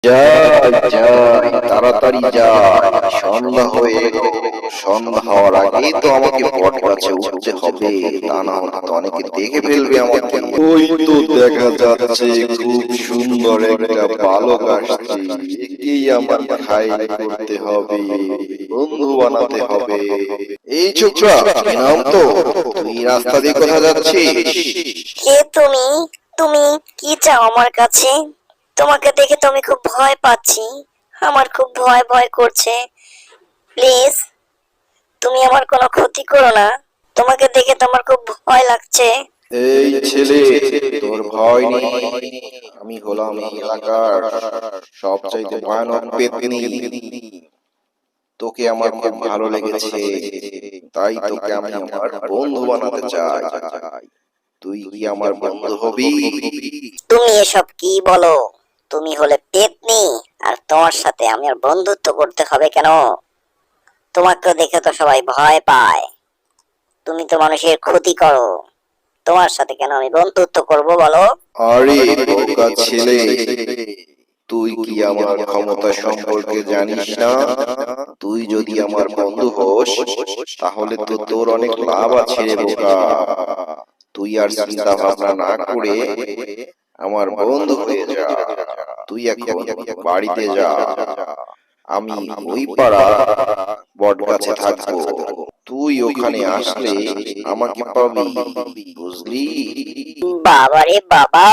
যাই যাই তাড়াতাড়ি যাই, সন্ধ্যা হয়ে এলো। সন্ধ্যা হওয়ার আগেই তো আমাকে বট গাছে উঠতে হবে, তা না হলে তো অনেকে দেখে ফেলবে আমাকে। ওই তো দেখা যাচ্ছে খুব সুন্দর একটা বালক আসছে, একেই আমার খাই করতে হবে, বন্ধু বানাতে হবে। এই ছোকরা, কি নাম তো? তুই রাস্তা দিয়ে কোথায় যাচ্ছিস? কে তুমি? তুমি কি চাও আমার কাছে? তোমাকে দেখে তো আমি খুব ভয় পাচ্ছি। আমার খুব ভয় ভয় করছে। প্লিজ, তুমি আমার কোনো ক্ষতি করো না। তোমাকে দেখে তো আমার খুব ভয় লাগছে। এই ছেলে, তোর ভয় নেই। আমি হলাম এই এলাকার সবচাইতে ভয়ানক পেতনি। তোকে আমার খুব ভালো লেগেছে, তাই তোকে আমি আমার বন্ধু বানাতে চাই। তুই কি আমার বন্ধু হবি? তুমি এসব কি বলো? তুমি হলে পেতনি, আর তোমার সাথে আমি আর বন্ধুত্ব করতে হবে কেন? তোমাকে দেখে তো সবাই ভয় পায়। তুমি তো মানুষের ক্ষতি করো। তোমার সাথে কেন আমি বন্ধুত্ব করব বলো? আরে বোকা ছেলে, তুই কি আমার ক্ষমতা সম্পর্কে জানিস না? তুই যদি আমার বন্ধু হোস, তাহলে তো তোর অনেক লাভ আছে রে বোকা। তুই আর চিন্তা ভাবনা না করে আমার বন্ধু হয়ে যা। তুই এখন বাড়িতে যা, আমি ওই পাড়া বট গাছে থাকবো। তুই ওখানে আসলে আমাকে পাবি, বুঝলি? বাবারে বাবা,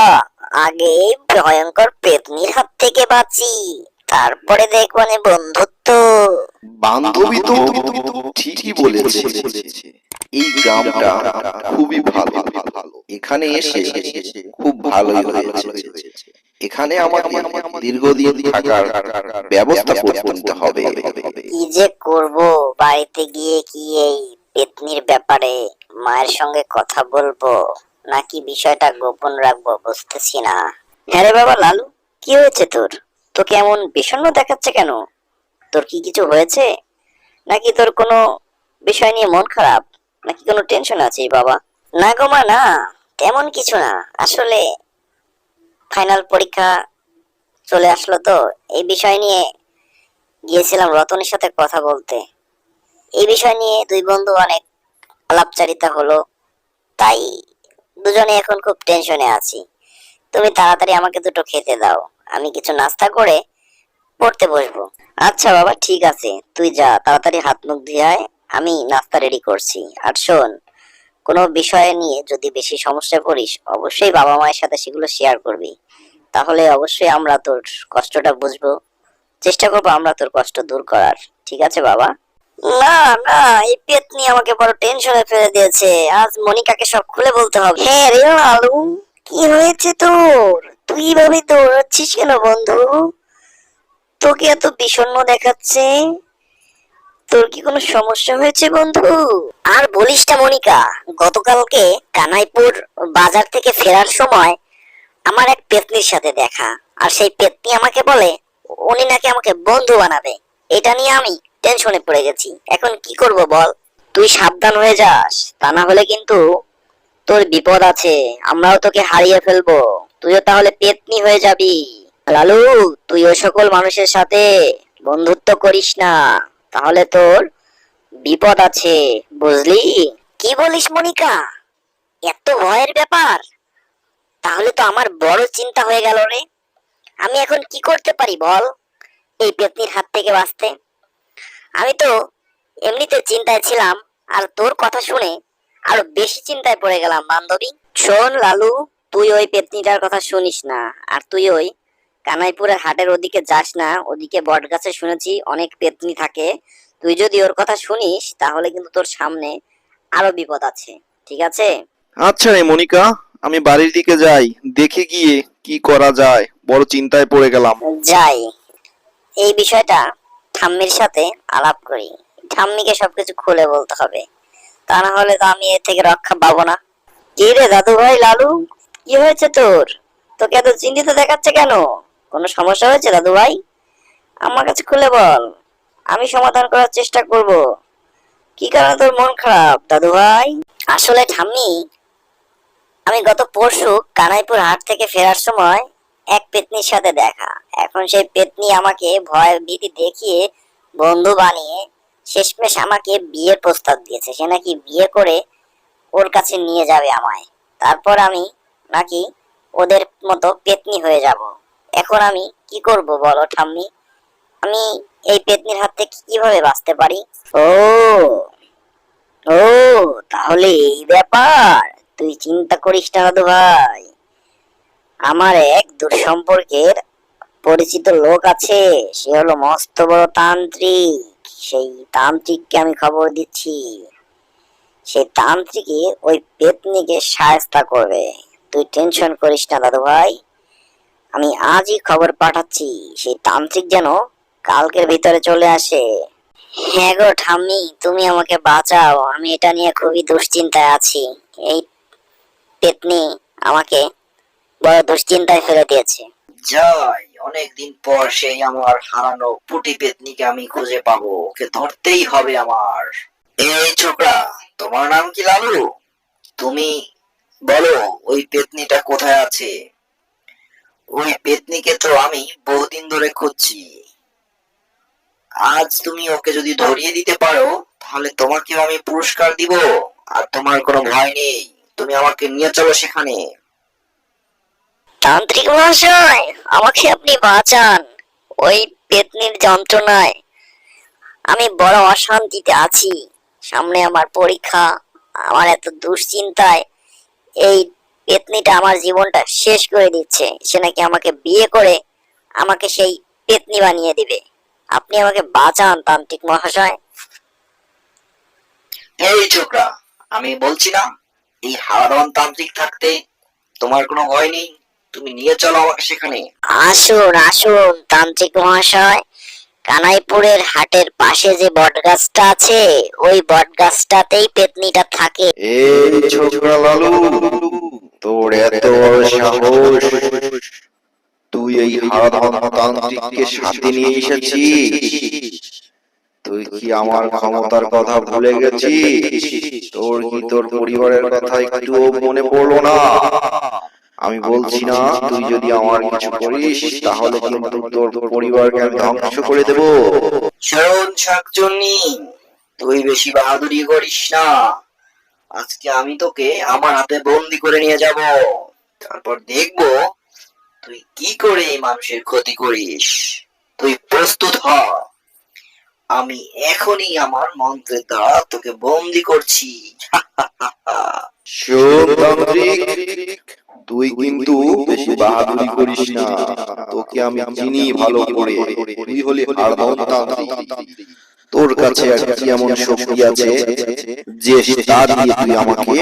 আগে এই ভয়ঙ্কর পেতনির হাত থেকে বাঁচি, তারপরে দেখবো না বন্ধুত্ব। বান্ধবী তো ঠিকই বলেছে। এই গ্রামটা খুবই ভালো, এখানে এসে খুব ভালোই হয়েছে। এখানে আমাকে দীর্ঘদিন থাকার ব্যবস্থা করে নিতে হবে। কি যে করব, বাড়িতে গিয়ে কি এই পেতনির ব্যাপারে মায়ের সঙ্গে কথা বলবো, নাকি বিষয়টা গোপন রাখবো বুঝতেছি না। হ্যাঁ রে বাবা লালু, কি হয়েছে তোর? তোকে এমন বিষণ্ণ দেখাচ্ছে কেন? তোর কি কিছু হয়েছে, নাকি তোর কোনো বিষয় নিয়ে মন খারাপ, নাকি কোনো টেনশন আছে বাবা? না গো মা, না, তেমন কিছু না। আসলে ফাইনাল পরীক্ষা চলে আসলো তো, এই বিষয় নিয়ে গিয়েছিলাম রতনের সাথে কথা বলতে। এই বিষয় নিয়ে দুই বন্ধু অনেক আলাপচারিতা হলো, তাই দুজনে এখন খুব টেনশনে আছি। তুমি তাড়াতাড়ি আমাকে দুটো খেতে দাও, আমি কিছু নাস্তা করে পড়তে বসবো। আচ্ছা বাবা, ঠিক আছে, তুই যা, তাড়াতাড়ি হাত মুখ ধুয়ে আয়, আমি নাস্তা রেডি করছি। আর শোন, কোনো বিষয় নিয়ে যদি বেশি সমস্যায় পড়িস, অবশ্যই বাবা মায়ের সাথে সেগুলো শেয়ার করবি। তাহলে অবশ্যই আমরা তোর কষ্টটা বুঝবো, চেষ্টা করবো আমরা তোর কষ্ট দূর করার। ঠিক আছে বাবা? না না, এই পেতনি আমাকে বড় টেনশনে ফেলে দিয়েছে। আজ মনিকাকে সব খুলে বলতে হবে। হ্যাঁ রে আলু, কি হয়েছে তোর? তুই এভাবে দৌড়াচ্ছিস কেন বন্ধু? তোকে এত বিষণ্ণ দেখাচ্ছে। তোর কি কোনো সমস্যা হয়েছে বন্ধু? আর বলিস না মনিকা, গতকালকে কানাইপুর বাজার থেকে ফেরার সময় আমার এক পেতনির সাথে দেখা। আর সেই পেতনি আমাকে বলে উনি নাকি আমাকে বন্ধু বানাবে। এটা নিয়ে আমি টেনশনে পড়ে গেছি। এখন কি করব বল? তুই সাবধান হয়ে যাস, তা না হলে কিন্তু তোর বিপদ আছে। আমরাও তোকে হারিয়ে ফেলবো, তুইও তাহলে পেতনি হয়ে যাবি। লালু, তুই ওই সকল মানুষের সাথে বন্ধুত্ব করিস না, তাহলে তোর বিপদ আছে, বুঝলি? কি বলিস মনিকা, এত ভয়ের ব্যাপার? তাহলে তো আমার বড় চিন্তা হয়ে গেল রে। আমি এখন কি করতে পারি বল এই পেতনির হাত থেকে বাঁচতে? আমি তো এমনিতে চিন্তায় ছিলাম, আর তোর কথা শুনে আরো বেশি চিন্তায় পড়ে গেলাম বান্ধবী। শোন লালু, তুই ওই পেতনিটার কথা শুনিস না। আর তুই ওই কানাইপুরের হাটের ওদিকে যাস না, ওদিকে বট গাছে শুনেছি অনেক পেতনি থাকে। তুই যদি ওর কথা শুনিস, তাহলে কিন্তু তোর সামনে আরো বিপদ আছে। ঠিক আছে? আচ্ছা রে মনিকা, আমি বাড়ির দিকে যাই, দেখে গিয়ে কি করা যায়, বড় চিন্তায় পড়ে গেলাম। যাই, এই বিষয়টা ঠাম্মির সাথে আলাপ করি। ঠাম্মিকে সবকিছু খুলে বলতে হবে, তা না হলে তো আমি এর থেকে রক্ষা পাবো না। কি রে দাদু ভাই লালু, কি হয়েছে তোর? তোকে এত চিন্তিত দেখাচ্ছে কেন? কোনো সমস্যা হয়েছে দাদু ভাই? আমার কাছে খুলে বল, আমি সমাধান করার চেষ্টা করব। কি কারণে তোর মন খারাপ দাদু ভাই? আসলে ঠাম্মি, আমি গত পরশু কানাইপুর হাট থেকে ফেরার সময় এক পেতনির সাথে দেখা। এখন সেই পেতনি আমাকে ভয় ভীতি দেখিয়ে বন্ধু বানিয়ে শেষমেশ আমাকে বিয়ের প্রস্তাব দিয়েছে। সে নাকি বিয়ে করে ওর কাছে নিয়ে যাবে আমায়। তারপর আমি নাকি ওদের মতো পেতনি হয়ে যাব। এখন আমি কি করব বলো ঠাম্মি? আমি এই পেতনির হাত থেকে কিভাবে বাঁচতে পারি? ও ও তাহলে এই ব্যাপার। তুই চিন্তা করিস না দাদু ভাই। আমার এক দূর সম্পর্কের পরিচিত লোক আছে। সে হলো মস্ত বড় তান্ত্রিক। সেই তান্ত্রিককে আমি খবর দিচ্ছি। সেই তান্ত্রিকই ওই পেতনিকে সায়স্তা করবে। তুই টেনশন করিস না দাদু ভাই। আমি আজই খবর পাঠাচ্ছি সেই তান্ত্রিক যেন কালকের ভিতরে চলে আসে। হ্যাঁ গো ঠাম্মি, তুমি আমাকে বাঁচাও। আমি এটা নিয়ে খুবই দুশ্চিন্তায় আছি। এই পেতনি আমাকে বড় দুশ্চিন্তায় ফেলে দিয়েছে। যাই, অনেকদিন পর সেই আমার হারানো পুটি পেতনিকে আমি খুঁজে পাবো। ওকে ধরতেই হবে আমার। এই ছোকরা, তোমার নাম কি লালু? তুমি বলো ওই পেতনিটা কোথায় আছে? ওই পেতনিকে তো আমি বহুদিন ধরে খুঁজছি। আজ তুমি ওকে যদি ধরিয়ে দিতে পারো তাহলে তোমাকেও আমি পুরস্কার দিব। আর তোমার কোনো ভয় নেই, তুমি আমাকে নিয়ে চলো সেখানে। তান্ত্রিক মহাশয়, আমাকে আপনি বাঁচান। ওই পেতনির যন্ত্রণায় আমি বড় অশান্তিতে আছি। সামনে আমার পরীক্ষা। আমার এত দুশ্চিন্তায় এই পেতনিটা আমার জীবনটা শেষ করে দিচ্ছে। সে নাকি আমাকে বিয়ে করে আমাকে সেই পেতনি বানিয়ে দিবে। আপনি আমাকে বাঁচান তান্ত্রিক মহাশয়। এই ছোকরা, আমি বলছি না, এই হারাধন তান্ত্রিক থাকতে তোমার কোনো ভয় নেই। তুমি নিয়ে চলো আমাকে সেখানে। আসুন আসুন তান্ত্রিক মহাশয়। কানাইপুরের হাটের পাশে যে বটগাছটা আছে, ওই বটগাছটাতেই পেতনিটা থাকে। এই ছোকরা লালু, তোর এত বড় সাহস! তুই এই হারাধন তান্ত্রিককে সাথে নিয়ে এসেছিস? তুই কি আমার ক্ষমতার কথা ভুলে গেছিস? তোর পরিবারের কথা একটুও মনে পড়লো না? আমি বলছি না, তুই যদি আমার কিছু করিস তাহলে কিন্তু তোর পরিবারকে আমি ধ্বংস করে দেব। শোন শাকচুন্নি, তুই বেশি বাহাদুরি করিস না। আজকে আমি তোকে আমার হাতে বন্দি করে নিয়ে যাব। তারপর দেখবো তুই কি করে এই মানুষের ক্ষতি করিস। তুই প্রস্তুত হ। আমি এখনই আমার মন্ত্রের দ্বারা তোকে বন্দি করছি। শোন তান্ত্রিক, তুই কিন্তু বেশি বাহাদুরি করিস না। তোকে আমি চিনি ভালো করে। তুই হলি হারাধন তান্ত্রিক। তোর কাছে আর কি এমন শক্তি আছে যে তা দিয়ে তুই আমাকে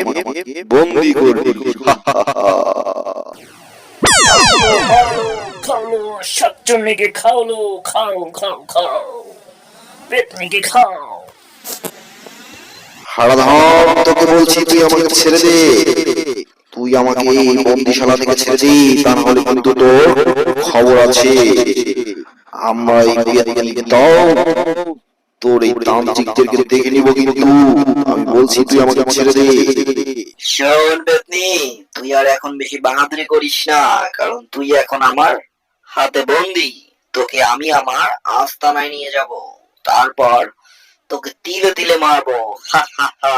বন্দি করবি? খাওলো শাকচুন্নিকে খাওলো, খাও খাও খাও, পেতনিকে খাও। হারাধন, তোকে বলছি তুই আমাকে ছেড়ে দে। তুই আমাকে এই বন্দিশালা থেকে ছেড়ে দে, তা না হলে কিন্তু তোর খবর আছে। আমরা এই পেতনি দল তোর এই তান্ত্রিকদেরকে দেখে নিব কিন্তু। আমি বলছি তুই আমাকে ছেড়ে দে। শোন পেতনি, তুই আর এখন বেশি বাহাদুরি করিস না, কারণ তুই এখন আমার হাতে বন্দি। তোকে আমি আমার আস্তানায় নিয়ে যাব। তারপর তোকে তিলে তিলে মারবো। হা হা হা।